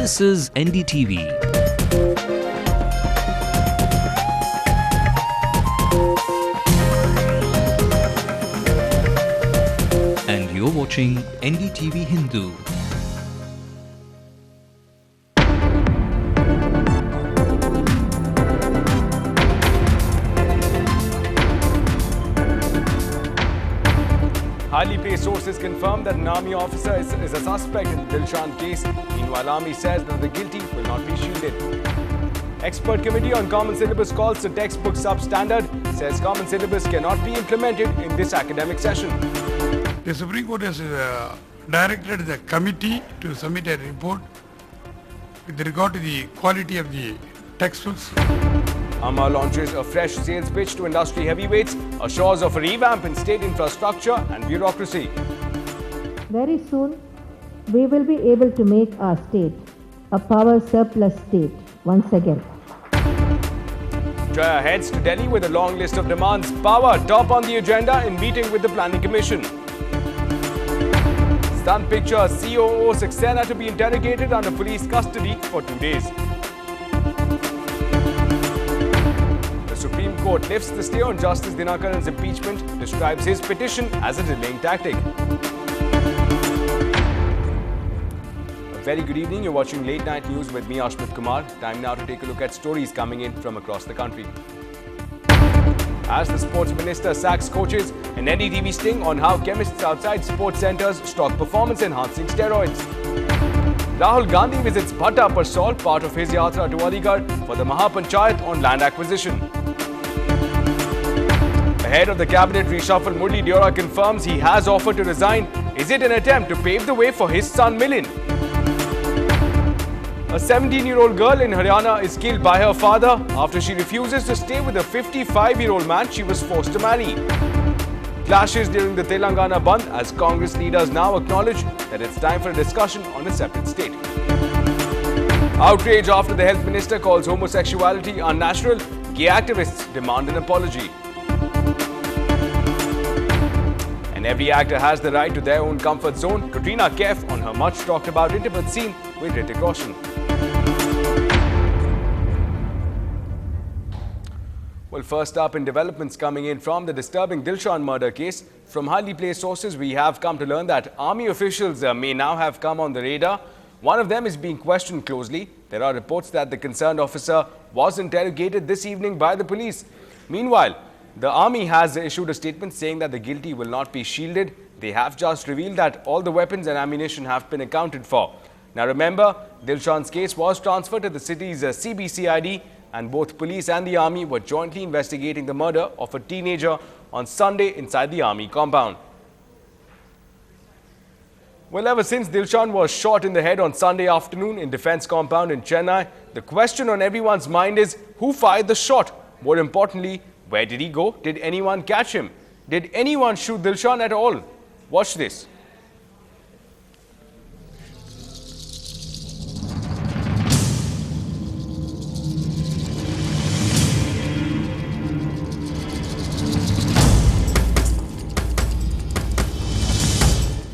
This is NDTV. And you're watching NDTV Hindu. Highly placed sources confirm that an army officer is a suspect in the Dilshan case. Meanwhile, army says that the guilty will not be shielded. Expert committee on common syllabus calls the textbook substandard, says common syllabus cannot be implemented in this academic session. The Supreme Court has directed the committee to submit a report with regard to the quality of the textbooks. AMA launches a fresh sales pitch to industry heavyweights, assures of a revamp in state infrastructure and bureaucracy. Very soon, we will be able to make our state a power surplus state once again. Jaya heads to Delhi with a long list of demands. Power top on the agenda in meeting with the Planning Commission. Stunt picture COO Saxena to be interrogated under police custody for 2 days. The Supreme Court lifts the stay on Justice Dinakaran's impeachment, describes his petition as a delaying tactic. A very good evening. You're watching Late Night News with me, Ashmit Kumar. Time now to take a look at stories coming in from across the country. As the Sports Minister sacks coaches, an NDTV sting on how chemists outside sports centres stock performance-enhancing steroids. Rahul Gandhi visits Bhatta Parsol, part of his yatra to Aligarh for the Mahapanchayat on land acquisition. Ahead of the cabinet reshuffle, Murli Deora confirms he has offered to resign. Is it an attempt to pave the way for his son Milind? A 17-year-old girl in Haryana is killed by her father after she refuses to stay with a 55-year-old man she was forced to marry. Clashes during the Telangana Bandh as Congress leaders now acknowledge that it's time for a discussion on a separate state. Outrage after the health minister calls homosexuality unnatural. Gay activists demand an apology. And every actor has the right to their own comfort zone. Katrina Kaif on her much talked about intimate scene with Hrithik Roshan. Well, first up in developments coming in from the disturbing Dilshan murder case, from highly placed sources we have come to learn that army officials may now have come on the radar. One of them is being questioned closely. There are reports that the concerned officer was interrogated this evening by the police. Meanwhile, the army has issued a statement saying that the guilty will not be shielded. They have just revealed that all the weapons and ammunition have been accounted for. Now remember, Dilshan's case was transferred to the city's CBCID, and both police and the army were jointly investigating the murder of a teenager on Sunday inside the army compound. Well, ever since Dilshan was shot in the head on Sunday afternoon in defense compound in Chennai, the question on everyone's mind is who fired the shot? More importantly, where did he go? Did anyone catch him? Did anyone shoot Dilshan at all? Watch this.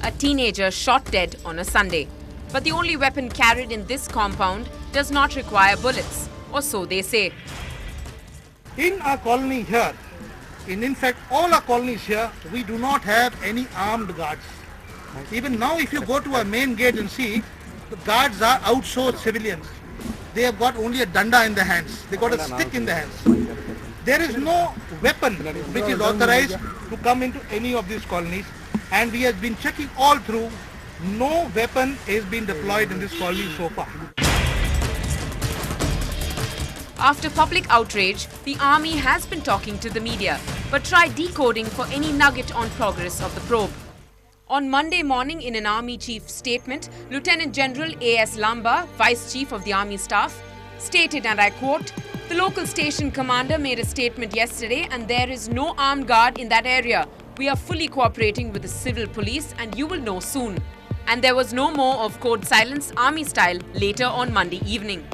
A teenager shot dead on a Sunday. But the only weapon carried in this compound does not require bullets, or so they say. In our colony here, in fact all our colonies here, we do not have any armed guards. Even now if you go to our main gate and see, the guards are outsourced civilians. They have got only a danda in the hands. They got a stick in the hands. There is no weapon which is authorized to come into any of these colonies. And we have been checking all through, no weapon is being deployed in this colony so far. After public outrage, the army has been talking to the media, but tried decoding for any nugget on progress of the probe. On Monday morning, in an army chief statement, Lieutenant General A.S. Lamba, Vice Chief of the Army Staff, stated, and I quote, "The local station commander made a statement yesterday and there is no armed guard in that area. We are fully cooperating with the civil police and you will know soon." And there was no more of code silence army style later on Monday evening.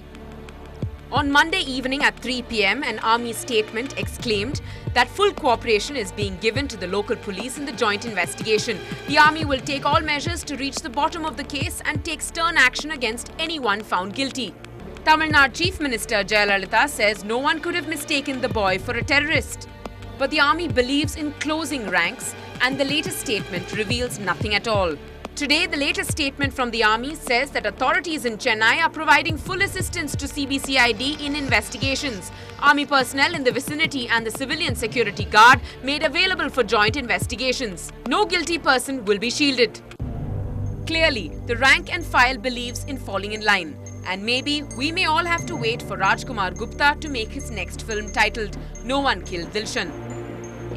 On Monday evening at 3 p.m., an army statement exclaimed that full cooperation is being given to the local police in the joint investigation. The army will take all measures to reach the bottom of the case and take stern action against anyone found guilty. Tamil Nadu Chief Minister Jayalalitha says no one could have mistaken the boy for a terrorist. But the army believes in closing ranks, and the latest statement reveals nothing at all. Today, the latest statement from the army says that authorities in Chennai are providing full assistance to CBCID in investigations. Army personnel in the vicinity and the civilian security guard made available for joint investigations. No guilty person will be shielded. Clearly, the rank and file believes in falling in line. And maybe we may all have to wait for Rajkumar Gupta to make his next film titled No One Killed Dilshan.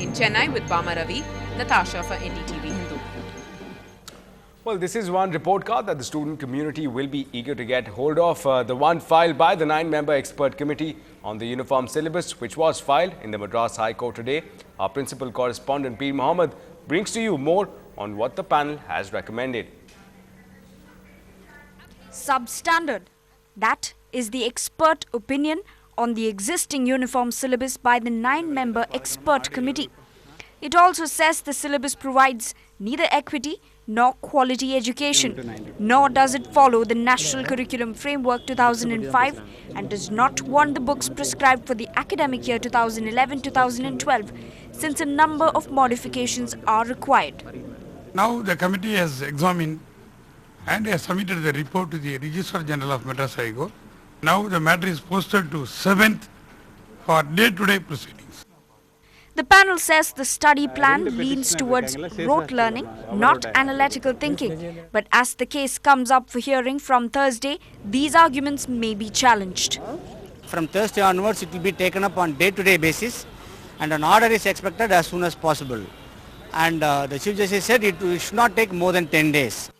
In Chennai with Bama Ravi, Natasha for NDTV Hindu. Well, this is one report card that the student community will be eager to get hold of. The one filed by the 9-member expert committee on the uniform syllabus, which was filed in the Madras High Court today. Our principal correspondent, Peer Mohammed, brings to you more on what the panel has recommended. Substandard. That is the expert opinion on the existing uniform syllabus by the 9-member expert committee. It also says the syllabus provides neither equity nor quality education, nor does it follow the National Curriculum Framework 2005 and does not want the books prescribed for the academic year 2011-2012, since a number of modifications are required. Now the committee has examined and has submitted the report to the Registrar General of Madras High Court. Now the matter is posted to 7th for day-to-day proceedings. The panel says the study plan leans towards rote learning, not analytical thinking. But as the case comes up for hearing from Thursday, these arguments may be challenged. From Thursday onwards, it will be taken up on day-to-day basis, and an order is expected as soon as possible. And the Chief Justice said it should not take more than 10 days.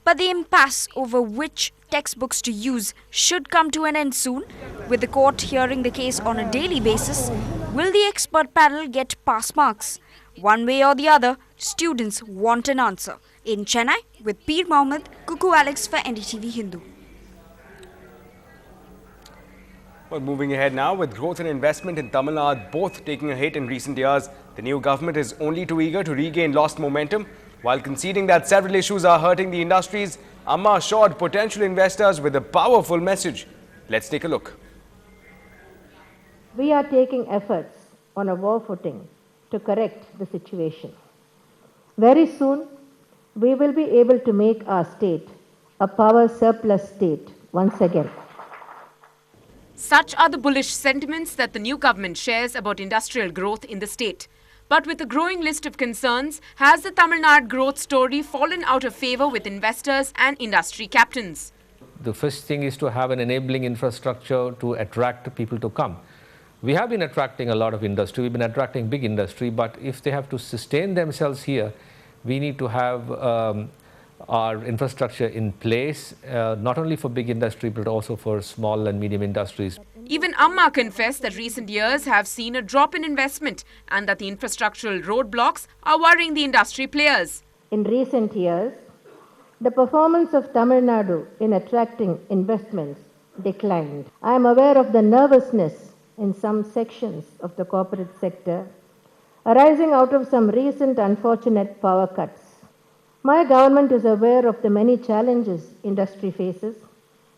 But the impasse over which textbooks to use should come to an end soon. With the court hearing the case on a daily basis, will the expert panel get pass marks? One way or the other, students want an answer. In Chennai, with Peer Mohammed, Kuku Alex for NDTV Hindu. Well, moving ahead now, with growth and investment in Tamil Nadu both taking a hit in recent years, the new government is only too eager to regain lost momentum. While conceding that several issues are hurting the industries, Amma assured potential investors with a powerful message. Let's take a look. We are taking efforts on a war footing to correct the situation. Very soon, we will be able to make our state a power surplus state once again. Such are the bullish sentiments that the new government shares about industrial growth in the state. But with a growing list of concerns, has the Tamil Nadu growth story fallen out of favour with investors and industry captains? The first thing is to have an enabling infrastructure to attract people to come. We have been attracting a lot of industry, we've been attracting big industry, but if they have to sustain themselves here, we need to have our infrastructure in place, not only for big industry, but also for small and medium industries. Even Amma confessed that recent years have seen a drop in investment and that the infrastructural roadblocks are worrying the industry players. In recent years, the performance of Tamil Nadu in attracting investments declined. I am aware of the nervousness in some sections of the corporate sector arising out of some recent unfortunate power cuts. My government is aware of the many challenges industry faces,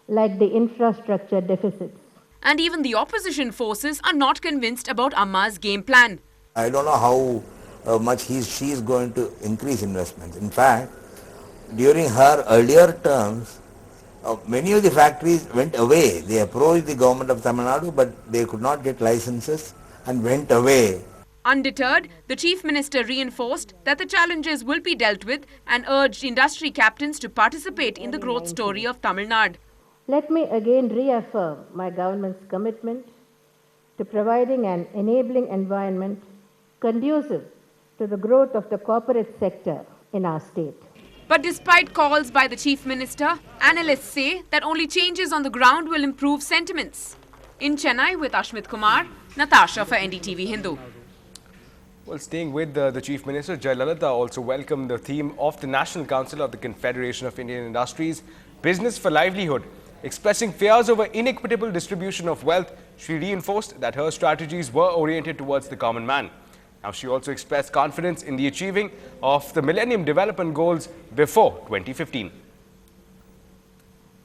like the infrastructure deficits. And even the opposition forces are not convinced about Amma's game plan. I don't know how much she is going to increase investments. In fact, during her earlier terms, many of the factories went away. They approached the government of Tamil Nadu, but they could not get licenses and went away. Undeterred, the Chief Minister reinforced that the challenges will be dealt with and urged industry captains to participate in the growth story of Tamil Nadu. Let me again reaffirm my government's commitment to providing an enabling environment conducive to the growth of the corporate sector in our state. But despite calls by the Chief Minister, analysts say that only changes on the ground will improve sentiments. In Chennai with Ashmit Kumar, Natasha for NDTV Hindu. Well, staying with the Chief Minister, Jayalalitha also welcomed the theme of the National Council of the Confederation of Indian Industries, Business for Livelihood. Expressing fears over inequitable distribution of wealth, she reinforced that her strategies were oriented towards the common man. Now, she also expressed confidence in the achieving of the Millennium Development Goals before 2015.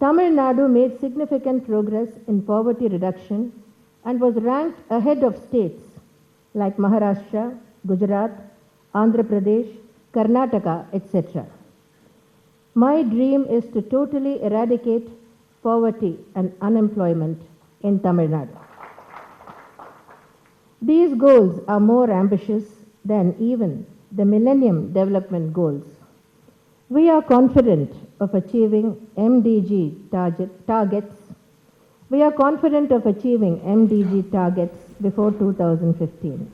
Tamil Nadu made significant progress in poverty reduction and was ranked ahead of states like Maharashtra, Gujarat, Andhra Pradesh, Karnataka, etc. My dream is to totally eradicate poverty and unemployment in Tamil Nadu. These goals are more ambitious than even the Millennium Development Goals. We are confident of achieving MDG targets. We are confident of achieving MDG targets before 2015.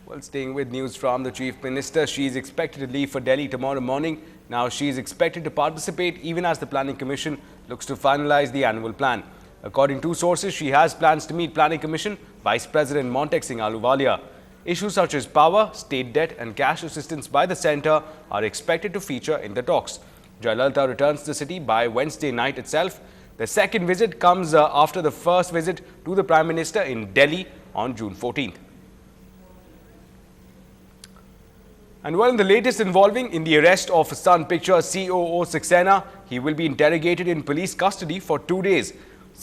Well, staying with news from the Chief Minister, she is expected to leave for Delhi tomorrow morning. Now, she is expected to participate even as the Planning Commission looks to finalize the annual plan. According to sources, she has plans to meet Planning Commission Vice President Montek Singh Ahluwalia. Issues such as power, state debt and cash assistance by the centre are expected to feature in the talks. Jayalalitha returns to the city by Wednesday night itself. The second visit comes after the first visit to the Prime Minister in Delhi on June 14th. And well, in the latest involving in the arrest of Sun Pictures COO Saxena, he will be interrogated in police custody for 2 days.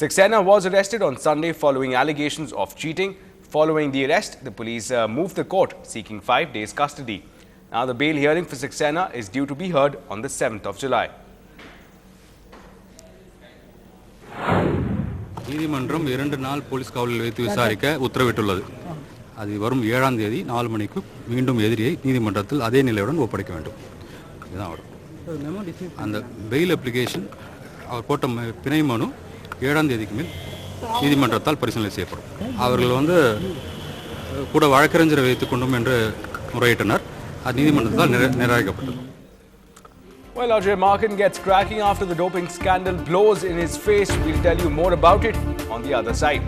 Saxena was arrested on Sunday following allegations of cheating. Following the arrest, the police moved the court seeking 5 days custody. Now, the bail hearing for Saxena is due to be heard on the 7th of July. நீதிமன்றம் 2 நாள் police காவலில் வைத்து விசாரிக்க உத்தரவிட்டுள்ளது. அது வரும் 7ஆம் தேதி 4 மணிக்கு மீண்டும் எதிரியை நீதிமன்றத்தில் அதே நிலையுடன் ஒப்படைக்க வேண்டும். இதுதான் வரும். அந்த பெயில் அப்ளிகேஷன் அவர் போட்ட பிணை மனு 7ஆம் தேதிக்கு மேல் நீதிமன்றத்தால் பரிசீலனை செய்யப்படும். அவர்கள் வந்து கூட வழக்கறிஞரை வைத்துக் கொண்டும் என்று முறையிட்டனர். அது நீதிமன்றத்தால் நிராகரிக்கப்பட்டது. Well, Ajay Markin gets cracking after the doping scandal blows in his face. We'll tell you more about it on the other side.